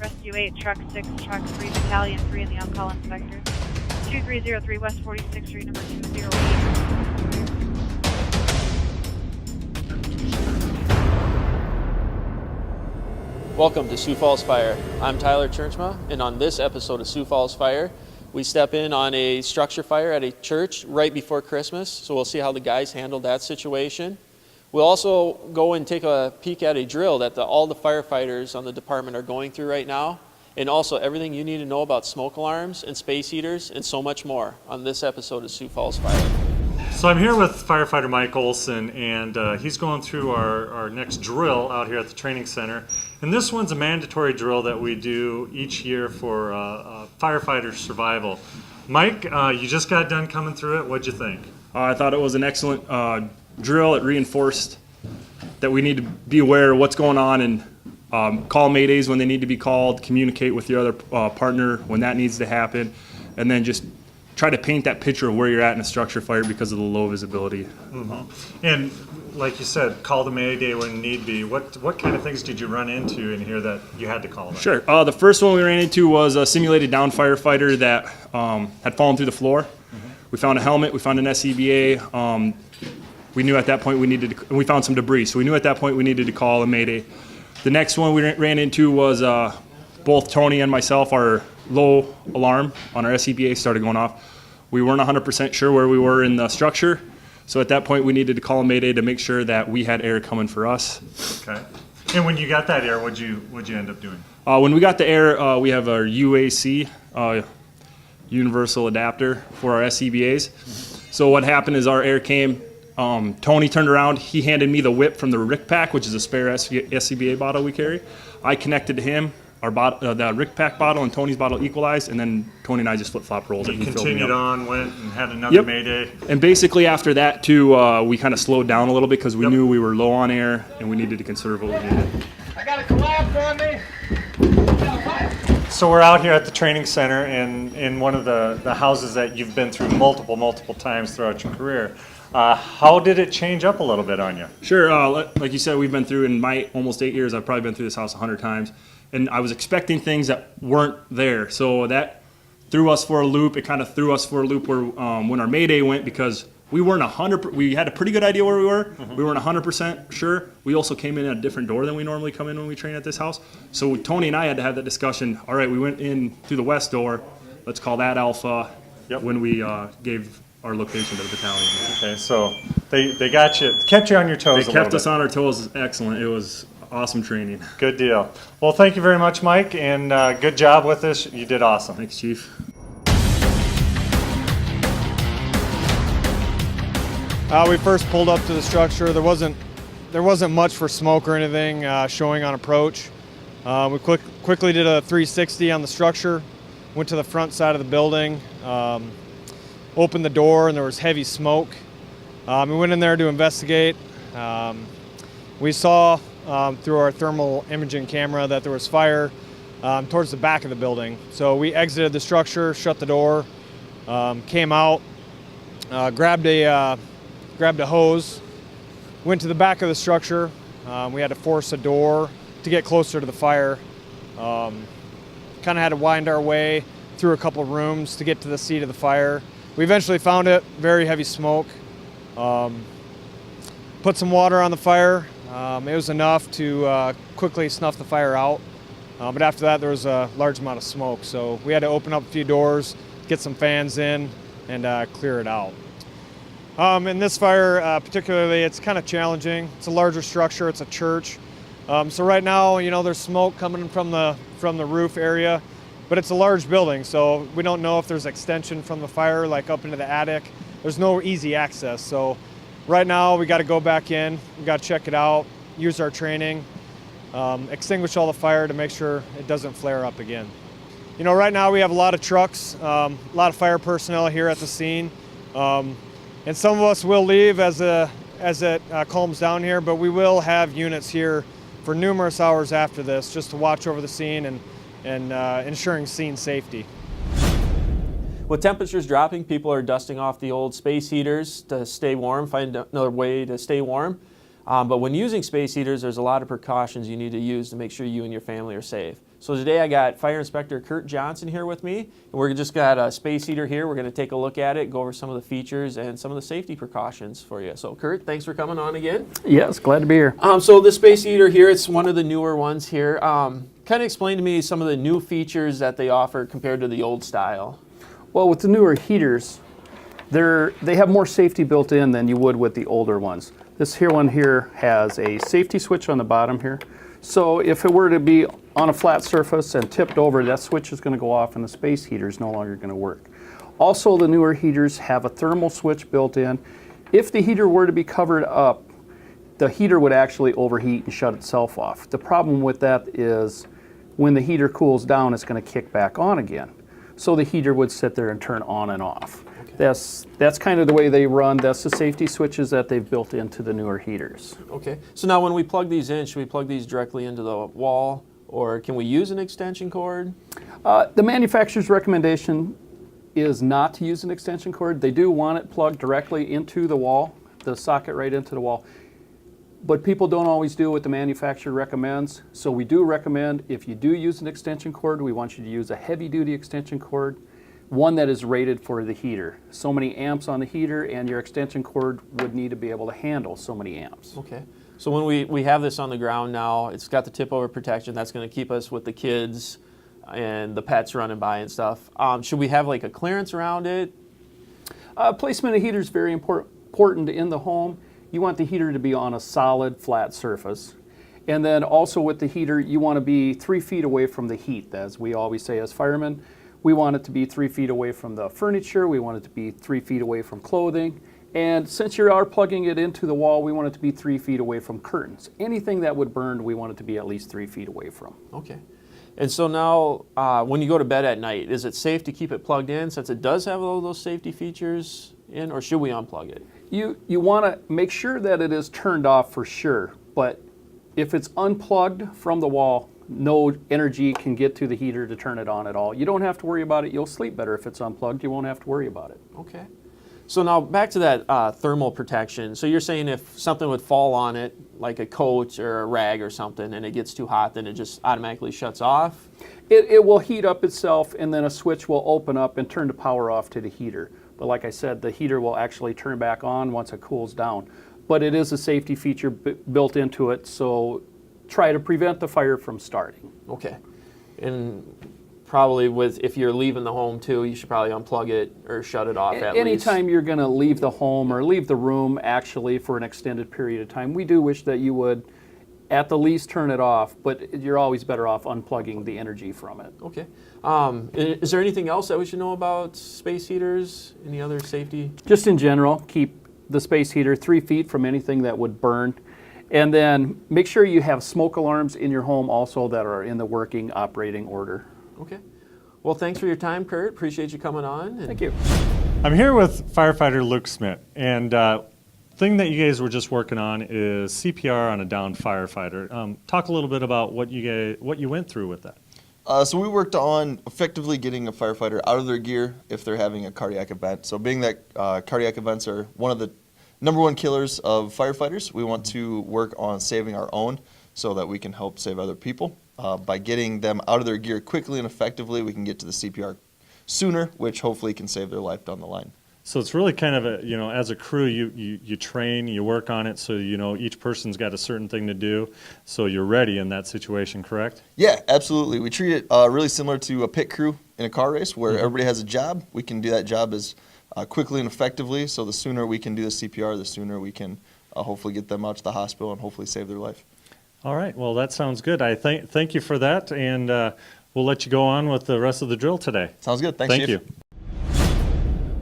Rescue 8, Truck 6, Truck 3, Battalion 3, and the on-call inspector. 2303 West 46th Street, number 208. Welcome to Sioux Falls Fire. I'm Tyler Churchma, and on this episode of Sioux Falls Fire, we step in on a structure fire at a church right before Christmas, so we'll see how the guys handled that situation. We'll also go and take a peek at a drill that all the firefighters on the department are going through right now, and also everything you need to know about smoke alarms and space heaters and so much more on this episode of Sioux Falls Fire. So I'm here with firefighter Mike Olson, and he's going through our next drill out here at the training center. And this one's a mandatory drill that we do each year for firefighter survival. Mike, you just got done coming through it. What'd you think? I thought it was an excellent drill. It reinforced that we need to be aware of what's going on and call maydays when they need to be called, communicate with your other partner when that needs to happen, and then just try to paint that picture of where you're at in a structure fire because of the low visibility. Mm-hmm. And like you said, call the mayday when need be. What kind of things did you run into in here that you had to call them? Sure. The first one we ran into was a simulated down firefighter that had fallen through the floor. Mm-hmm. We found a helmet. We found an SCBA. We knew at that point we found some debris, so we knew at that point we needed to call a mayday. The next one we ran into was both Tony and myself, our low alarm on our SCBA started going off. We weren't 100% sure where we were in the structure, so at that point we needed to call a mayday to make sure that we had air coming for us. Okay. And when you got that air, what'd you end up doing? When we got the air, we have our UAC, universal adapter for our SCBAs. Mm-hmm. So what happened is our air came. Tony turned around. He handed me the whip from the RIC pack, which is a spare SCBA bottle we carry. I connected to him. The RIC pack bottle and Tony's bottle equalized, and then Tony and I just flip-flop rolled it. You continued on, went and had another mayday. And basically after that, too, we kind of slowed down a little bit because we knew we were low on air and we needed to conserve what we needed. I got a collapse on me. So we're out here at the training center in one of the houses that you've been through multiple times throughout your career. How did it change up a little bit on you? Sure. Like you said, we've been through, in my almost 8 years, I've probably been through this house 100 times. And I was expecting things that weren't there. So that threw us for a loop. It kind of threw us for a loop where when our mayday went, because we weren't 100%, we had a pretty good idea where we were. Mm-hmm. We weren't 100% sure. We also came in at a different door than we normally come in when we train at this house. So Tony and I had to have that discussion. All right, we went in through the west door. Let's call that Alpha when we gave our location to the battalion. Okay, so they got you, kept you on your toes. They kept us on our toes. Excellent. It was awesome training. Good deal. Well, thank you very much, Mike, and good job with this. You did awesome. Thanks, Chief. We first pulled up to the structure. There wasn't much for smoke or anything showing on approach. We quickly did a 360 on the structure, went to the front side of the building, opened the door, and there was heavy smoke. We went in there to investigate. We saw through our thermal imaging camera that there was fire towards the back of the building. So we exited the structure, shut the door, came out, grabbed a hose, went to the back of the structure. We had to force a door to get closer to the fire. Kind of had to wind our way through a couple rooms to get to the seat of the fire. We eventually found it, very heavy smoke. Put some water on the fire. It was enough to quickly snuff the fire out. But after that, there was a large amount of smoke. So we had to open up a few doors, get some fans in, and clear it out. In this fire, particularly, it's kind of challenging. It's a larger structure. It's a church. So right now, there's smoke coming from the roof area, but it's a large building. So we don't know if there's extension from the fire, like up into the attic. There's no easy access. So right now, we got to go back in. We got to check it out, use our training, extinguish all the fire to make sure it doesn't flare up again. Right now we have a lot of trucks, a lot of fire personnel here at the scene. And some of us will leave as it calms down here, but we will have units here for numerous hours after this just to watch over the scene and ensuring scene safety. With temperatures dropping, people are dusting off the old space heaters to stay warm, find another way to stay warm. But when using space heaters, there's a lot of precautions you need to use to make sure you and your family are safe. So today I got Fire Inspector Kurt Johnson here with me. And we're just got a space heater here. We're going to take a look at it, go over some of the features and some of the safety precautions for you. So Kurt, thanks for coming on again. Yes, glad to be here. So the space heater here, it's one of the newer ones here. Kind of explain to me some of the new features that they offer compared to the old style. Well, with the newer heaters, they have more safety built in than you would with the older ones. This one here has a safety switch on the bottom here. So if it were to be on a flat surface and tipped over, that switch is going to go off and the space heater is no longer going to work. Also, the newer heaters have a thermal switch built in. If the heater were to be covered up, the heater would actually overheat and shut itself off. The problem with that is when the heater cools down, it's going to kick back on again. So the heater would sit there and turn on and off. That's kind of the way they run. That's the safety switches that they've built into the newer heaters. Okay. So now when we plug these in, should we plug these directly into the wall, or can we use an extension cord? The manufacturer's recommendation is not to use an extension cord. They do want it plugged directly into the wall, the socket right into the wall. But people don't always do what the manufacturer recommends. So we do recommend, if you do use an extension cord, we want you to use a heavy-duty extension cord, one that is rated for the heater. So many amps on the heater, and your extension cord would need to be able to handle so many amps. Okay. So when we have this on the ground now, it's got the tip-over protection. That's going to keep us with the kids and the pets running by and stuff. Should we have like a clearance around it? Placement of heater is very important in the home. You want the heater to be on a solid, flat surface. And then also with the heater, you want to be 3 feet away from the heat. As we always say as firemen, we want it to be 3 feet away from the furniture. We want it to be 3 feet away from clothing. And since you are plugging it into the wall, we want it to be 3 feet away from curtains. Anything that would burn, we want it to be at least 3 feet away from. Okay. And so now, when you go to bed at night, is it safe to keep it plugged in since it does have all those safety features in, or should we unplug it? You want to make sure that it is turned off for sure, but if it's unplugged from the wall, no energy can get to the heater to turn it on at all. You don't have to worry about it. You'll sleep better if it's unplugged. You won't have to worry about it. Okay. So now back to that thermal protection. So you're saying if something would fall on it, like a coat or a rag or something, and it gets too hot, then it just automatically shuts off? It will heat up itself, and then a switch will open up and turn the power off to the heater. But like I said, the heater will actually turn back on once it cools down. But it is a safety feature built into it, so try to prevent the fire from starting. Okay. And probably if you're leaving the home too, you should probably unplug it or shut it off at least. Anytime you're going to leave the home or leave the room actually for an extended period of time, we do wish that you would at the least turn it off, but you're always better off unplugging the energy from it. Okay. Is there anything else that we should know about space heaters? Any other safety? Just in general, keep the space heater 3 feet from anything that would burn. And then make sure you have smoke alarms in your home also that are in the working operating order. Okay. Well, thanks for your time, Kurt. Appreciate you coming on. Thank you. I'm here with firefighter Luke Smith, and thing that you guys were just working on is CPR on a downed firefighter. Talk a little bit about what you went through with that. So we worked on effectively getting a firefighter out of their gear if they're having a cardiac event. So being that cardiac events are one of the #1 killers of firefighters, we want to work on saving our own so that we can help save other people. By getting them out of their gear quickly and effectively, we can get to the CPR sooner, which hopefully can save their life down the line. So it's really kind of as a crew, you train, you work on it, so each person's got a certain thing to do, so you're ready in that situation, correct? Yeah, absolutely. We treat it really similar to a pit crew in a car race where everybody has a job. We can do that job as quickly and effectively, so the sooner we can do the CPR, the sooner we can hopefully get them out to the hospital and hopefully save their life. All right, well, that sounds good. I thank you for that, and we'll let you go on with the rest of the drill today. Sounds good. Thanks, Thank Chief. you.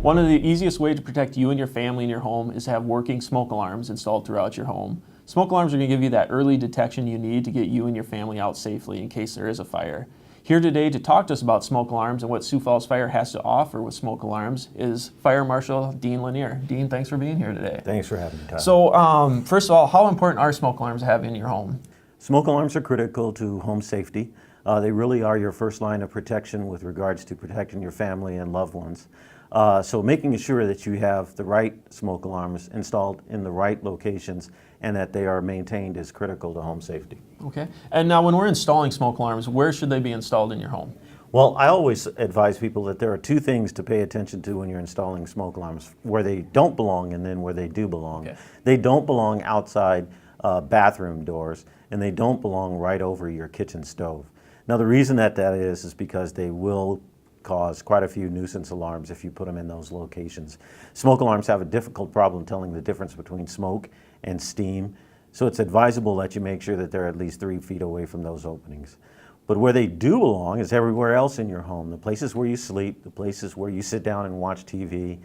One of the easiest ways to protect you and your family in your home is to have working smoke alarms installed throughout your home. Smoke alarms are going to give you that early detection you need to get you and your family out safely in case there is a fire. Here today to talk to us about smoke alarms and what Sioux Falls Fire has to offer with smoke alarms is Fire Marshal Dean Lanier. Dean, thanks for being here today. Thanks for having me, Todd. So, first of all, how important are smoke alarms to have in your home? Smoke alarms are critical to home safety. They really are your first line of protection with regards to protecting your family and loved ones. So making sure that you have the right smoke alarms installed in the right locations and that they are maintained is critical to home safety. Okay. And now when we're installing smoke alarms, where should they be installed in your home? Well, I always advise people that there are two things to pay attention to when you're installing smoke alarms: where they don't belong and then where they do belong. Okay. They don't belong outside bathroom doors, and they don't belong right over your kitchen stove. Now, the reason that is because they will cause quite a few nuisance alarms if you put them in those locations. Smoke alarms have a difficult problem telling the difference between smoke and steam, so it's advisable that you make sure that they're at least 3 feet away from those openings. But where they do belong is everywhere else in your home: the places where you sleep, the places where you sit down and watch TV,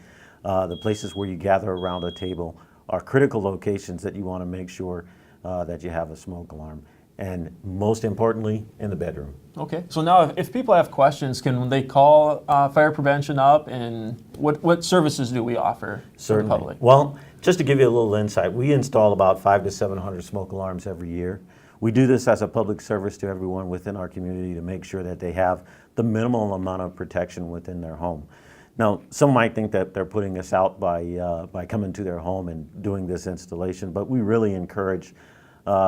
the places where you gather around a table are critical locations that you want to make sure that you have a smoke alarm. And most importantly, in the bedroom. Okay. So now if people have questions, can they call fire prevention up, and what services do we offer to the Certainly. public? Well, just to give you a little insight, we install about 500 to 700 smoke alarms every year. We do this as a public service to everyone within our community to make sure that they have the minimal amount of protection within their home. Now, some might think that they're putting us out by coming to their home and doing this installation, but we really encourage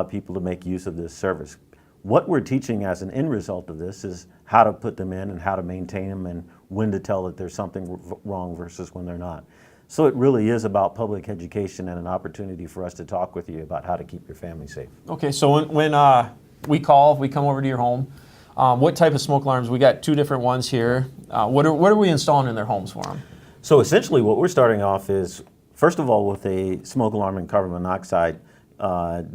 people to make use of this service. What we're teaching as an end result of this is how to put them in and how to maintain them and when to tell that there's something wrong versus when they're not. So it really is about public education and an opportunity for us to talk with you about how to keep your family safe. Okay, so when we come over to your home, what type of smoke alarms? We got 2 different ones here. What are we installing in their homes for them? So essentially what we're starting off is, first of all, with a smoke alarm and carbon monoxide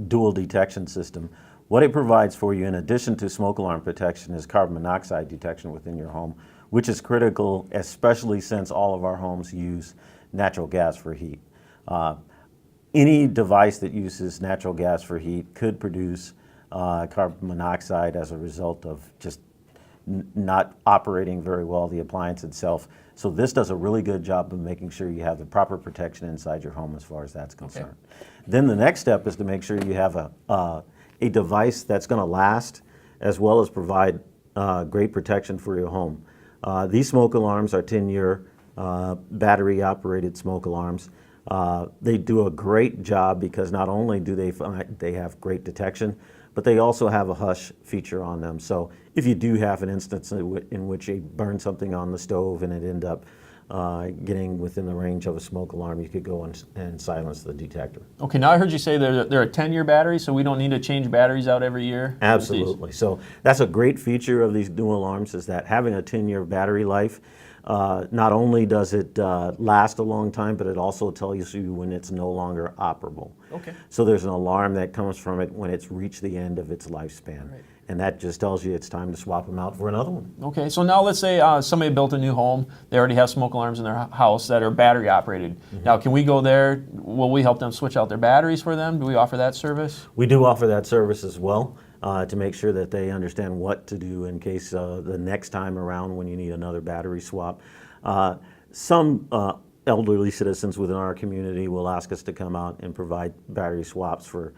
dual detection system. What it provides for you in addition to smoke alarm protection is carbon monoxide detection within your home, which is critical, especially since all of our homes use natural gas for heat. Any device that uses natural gas for heat could produce carbon monoxide as a result of just not operating very well, the appliance itself. So this does a really good job of making sure you have the proper protection inside your home as far as that's concerned. Okay. Then the next step is to make sure you have a device that's going to last as well as provide great protection for your home. These smoke alarms are 10-year battery operated smoke alarms. They do a great job because not only do they have great detection, but they also have a hush feature on them. So if you do have an instance in which you burn something on the stove and it end up getting within the range of a smoke alarm, you could go and silence the detector. Okay, now I heard you say they're a 10-year battery, so we don't need to change batteries out every year? Absolutely. So that's a great feature of these dual alarms, is that having a 10-year battery life, not only does it last a long time, but it also tells you when it's no longer operable. Okay. So there's an alarm that comes from it when it's reached the end of its lifespan. Right. And that just tells you it's time to swap them out for another one. Okay, so now let's say somebody built a new home. They already have smoke alarms in their house that are battery operated. Mm-hmm. Now, can we go there? Will we help them switch out their batteries for them? Do we offer that service? We do offer that service as well, to make sure that they understand what to do in case the next time around when you need another battery swap. Some elderly citizens within our community will ask us to come out and provide battery swaps for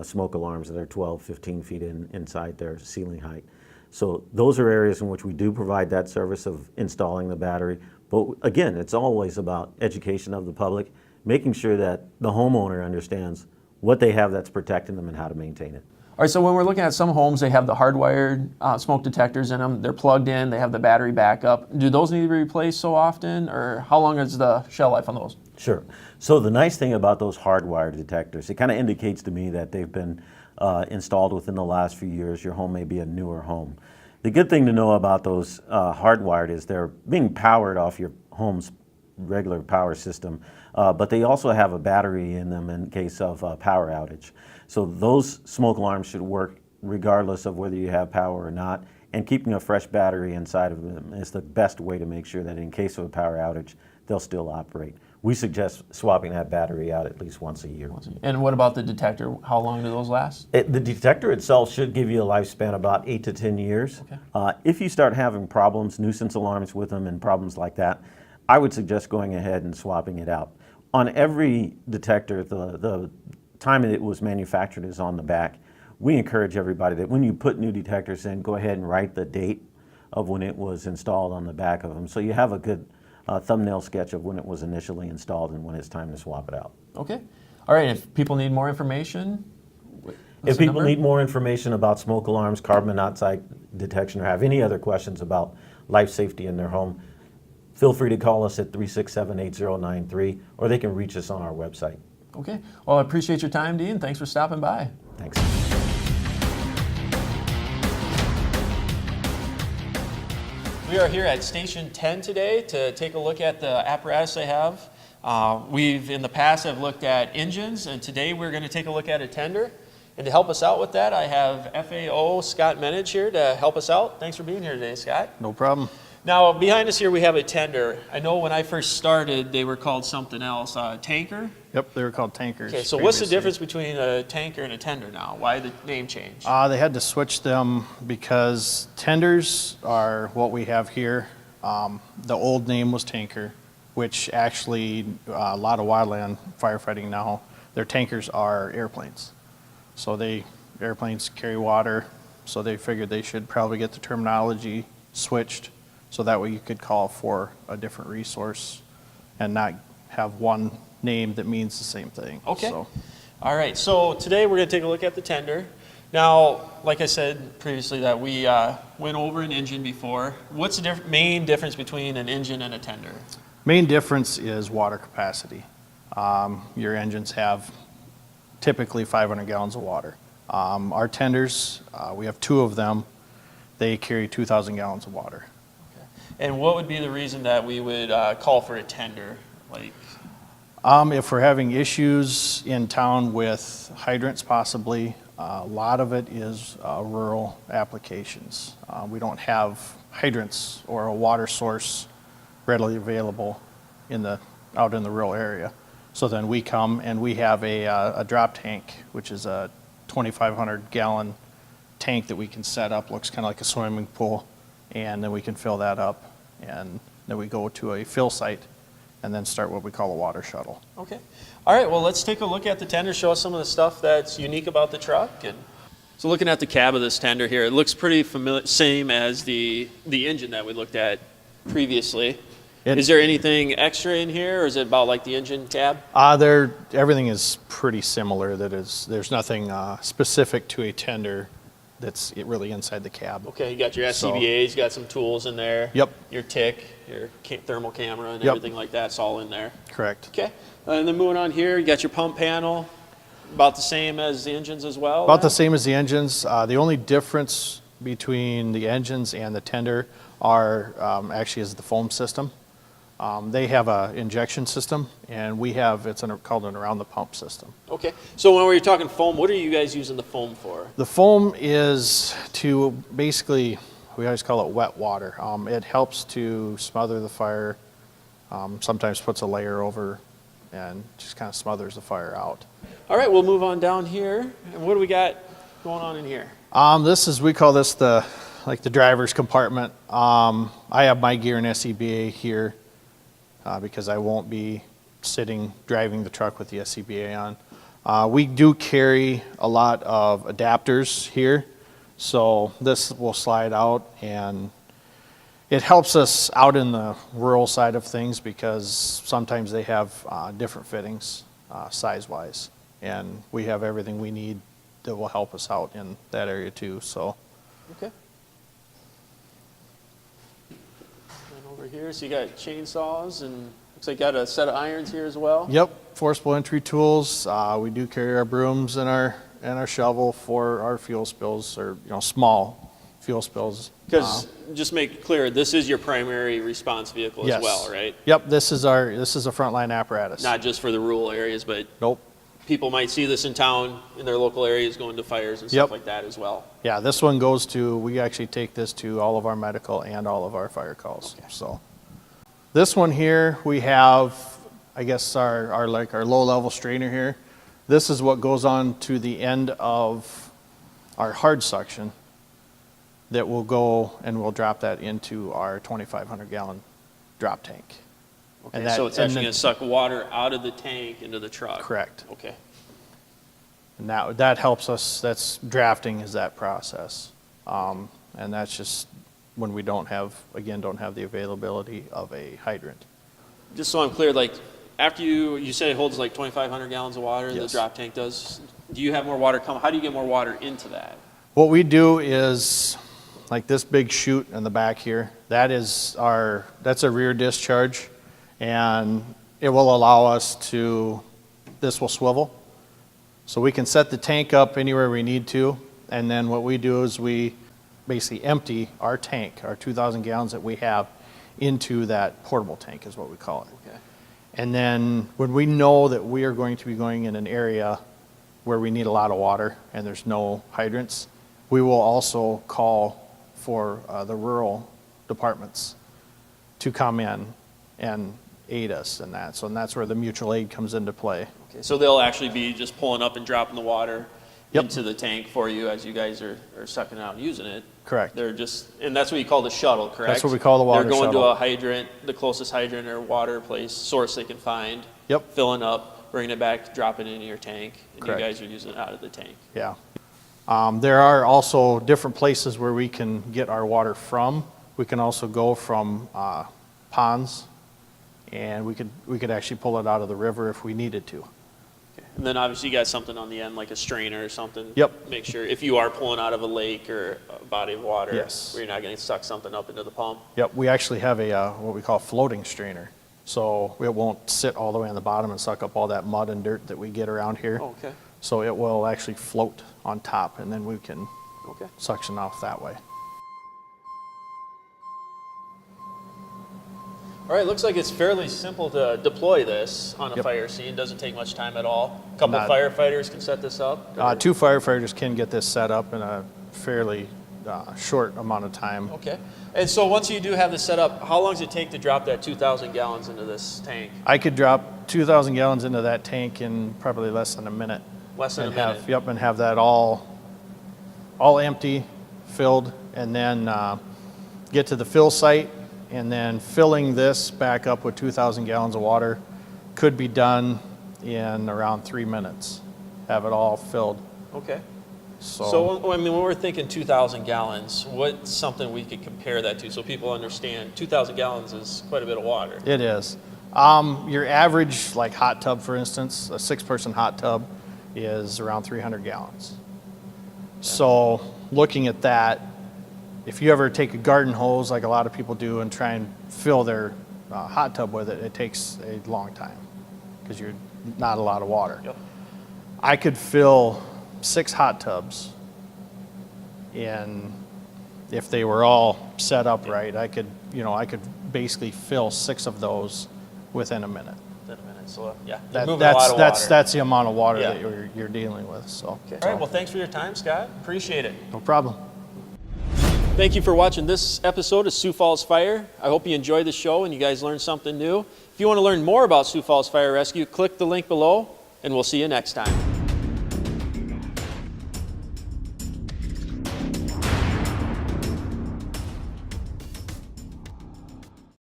smoke alarms that are 12, 15 feet inside their ceiling height. So those are areas in which we do provide that service of installing the battery. But again, it's always about education of the public, making sure that the homeowner understands what they have that's protecting them and how to maintain it. All right, so when we're looking at some homes, they have the hardwired smoke detectors in them. They're plugged in. They have the battery backup. Do those need to be replaced so often, or how long is the shelf life on those? Sure. So the nice thing about those hardwired detectors, it kind of indicates to me that they've been installed within the last few years. Your home may be a newer home. The good thing to know about those hardwired is they're being powered off your home's regular power system, but they also have a battery in them in case of a power outage. So those smoke alarms should work regardless of whether you have power or not, and keeping a fresh battery inside of them is the best way to make sure that in case of a power outage, they'll still operate. We suggest swapping that battery out at least once a year. And what about the detector? How long do those last? The detector itself should give you a lifespan about 8 to 10 years. Okay. If you start having problems, nuisance alarms with them and problems like that, I would suggest going ahead and swapping it out. On every detector, the time it was manufactured is on the back. We encourage everybody that when you put new detectors in, go ahead and write the date of when it was installed on the back of them, so you have a good thumbnail sketch of when it was initially installed and when it's time to swap it out. Okay. All right. If people need more information, what's If the people number? need more information about smoke alarms, carbon monoxide detection, or have any other questions about life safety in their home, feel free to call us at 367-8093, or they can reach us on our website. Okay. Well, I appreciate your time, Dean. Thanks for stopping by. Thanks. We are here at Station 10 today to take a look at the apparatus they have. We've, in the past, have looked at engines, and today we're going to take a look at a tender. And to help us out with that, I have FAO Scott Menage here to help us out. Thanks for being here today, Scott. No problem. Now, behind us here, we have a tender. I know when I first started, they were called something else, tanker. Yep, they were called tankers. Okay, so what's the previously. difference between a tanker and a tender now? Why the name change? They had to switch them because tenders are what we have here. The old name was tanker, which actually a lot of wildland firefighting now, their tankers are airplanes. So airplanes carry water, so they figured they should probably get the terminology switched so that way you could call for a different resource and not have one name that means the same thing. Okay. So, All right, so today we're going to take a look at the tender. Now, like I said previously, that we went over an engine before. What's the main difference between an engine and a tender? main difference is water capacity. Your engines have typically 500 gallons of water. Our tenders, we have 2 of them. They carry 2,000 gallons of water. And what would be the reason that we would call for a tender? Like, If we're having issues in town with hydrants possibly, a lot of it is rural applications. We don't have hydrants or a water source readily available out in the rural area. So then we come and we have a drop tank, which is a 2,500 gallon tank that we can set up, looks kind of like a swimming pool, and then we can fill that up. And then we go to a fill site and then start what we call a water shuttle. okay. All right, well, let's take a look at the tender, show us some of the stuff that's unique about the truck. And so looking at the cab of this tender here, it looks pretty familiar, same as the engine that we looked at previously. Is there anything extra in here, or is it about like the engine cab? Everything is pretty similar. There's nothing specific to a tender that's really inside the cab. Okay, you got your So- SCBAs, you got some tools in there. Yep. Your TIC, your thermal camera, and Yep. everything like that's all in there. Correct. Okay, and then moving on here, you got your pump panel, about the same as the engines as well? About the same as the engines. The only difference between the engines and the tender actually is the foam system. They have an injection system, and we have called an around the pump system. Okay, so when we're talking foam, what are you guys using the foam for? The foam is to basically, we always call it wet water. It helps to smother the fire, sometimes puts a layer over and just kind of smothers the fire out. All right, we'll move on down here. And what do we got going on in here? We call this the driver's compartment. I have my gear in SCBA here because I won't be driving the truck with the SCBA on. We do carry a lot of adapters here, so this will slide out, and it helps us out in the rural side of things because sometimes they have different fittings size-wise, and we have everything we need that will help us out in that area too. So, Okay. And over here, so you got chainsaws, and looks like you got a set of irons here as well. yep, forcible entry tools. We do carry our brooms and our shovel for our fuel spills, or small fuel spills. Because just make it clear, this is your primary response vehicle Yes. as well, right? Yep, this is a frontline apparatus. Not just for the rural areas, but Nope. people might see this in town, in their local areas, going to fires and Yep. stuff like that as well. Yeah, this one we actually take this to all of our medical and all of our fire calls. So, this one here, we have, I guess, our low-level strainer here. This is what goes on to the end of our hard suction that will go and we'll drop that into our 2,500 gallon drop tank. Okay, And so it's actually then- going to suck water out of the tank into the truck. Correct. Okay. And that helps us, drafting is that process. And that's just when we don't have the availability of a hydrant. Just so I'm clear, like after you said it holds like 2,500 gallons of water, Yes. the drop tank does. Do you have more water come? How do you get more water into that? What we do is, like this big chute in the back here, that's a rear discharge, and it will allow us to, this will swivel. So we can set the tank up anywhere we need to, and then what we do is we basically empty our tank, our 2,000 gallons that we have, into that portable tank is what we call it. Okay. And then when we know that we are going to be going in an area where we need a lot of water and there's no hydrants, we will also call for the rural departments to come in and aid us in that. So and that's where the mutual aid comes into play. Okay. So they'll actually be just pulling up and dropping the water Yep. into the tank for you as you guys are sucking it out and using it. Correct. They're just, and that's what you call the shuttle, correct? That's what we call the water They're going shuttle. to a hydrant, the closest hydrant or water place, source they can find. Yep. Filling up, bringing it back, dropping it into your tank, and Correct. you guys are using it out of the tank. Yeah. There are also different places where we can get our water from. We can also go from ponds, and we could actually pull it out of the river if we needed to. Okay. And then obviously you got something on the end, like a strainer or something. Yep. Make sure if you are pulling out of a lake or a body of water, Yes. where you're not going to suck something up into the pump. Yep, we actually have a what we call a floating strainer. So it won't sit all the way on the bottom and suck up all that mud and dirt that we get around here. Oh, okay. So it will actually float on top, and then we can Okay. suction off that way. All right, looks like it's fairly simple to deploy this on a Yep. fire scene. Doesn't take much time at all. A couple Not- firefighters can set this up. or- 2 firefighters can get this set up in a fairly short amount of time. Okay. And so once you do have this set up, how long does it take to drop that 2,000 gallons into this tank? I could drop 2,000 gallons into that tank in probably less than a minute. Less than a and minute. and have that all empty, filled, and then get to the fill site, and then filling this back up with 2,000 gallons of water could be done in around 3 minutes. Have it all filled. Okay. So, So, I mean, when we're thinking 2,000 gallons, what's something we could compare that to so people understand 2,000 gallons is quite a bit of water? it is. Your average, like hot tub, for instance, a 6-person hot tub is around 300 gallons. So looking at that, if you ever take a garden hose like a lot of people do and try and fill their hot tub with it, it takes a long time because you're not a lot of water. Yep. I could fill 6 hot tubs in, if they were all set up right, I could basically fill 6 of those within a minute. In a minute. So, yeah, you're That, moving a lot of water. that's the amount of water Yeah. that you're dealing with. So, Okay. All right. Well, thanks for your time, Scott. Appreciate it. no problem. Thank you for watching this episode of Sioux Falls Fire. I hope you enjoyed the show and you guys learned something new. If you want to learn more about Sioux Falls Fire Rescue, click the link below, and we'll see you next time.